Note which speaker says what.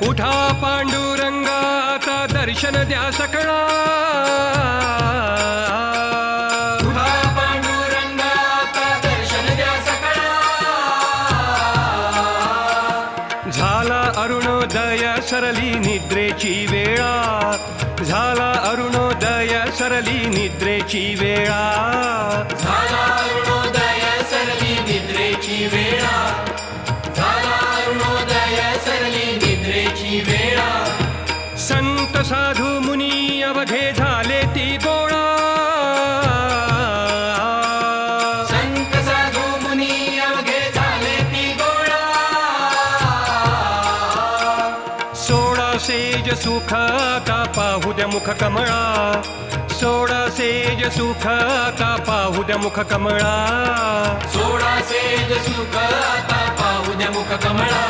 Speaker 1: उठा पांडुरंगा आता दर्शन द्या सकळा.
Speaker 2: उठा पांडुरंगा आता दर्शन द्या सकळा.
Speaker 1: झाला अरुणोदय सरली निद्रेची वेळा. झाला अरुणोदय सरली निद्रेची वेळा.
Speaker 2: झाला अरुणोदय सरली निद्रेची वेळा. झाला अरुणोदय सरली निद्रेची वेळा.
Speaker 1: संत साधू मुनी अवघे झाले ती गोळा.
Speaker 2: संत साधू मुनी अवघे झाले ती गोळा.
Speaker 1: सोडा सेज सुख आता पाहू द्या मुख कमळा. सोडा सेज सुख आता पाहू द्या मुख कमळा.
Speaker 2: सोडा सेज सुख आता पाहू द्या मुख कमळा.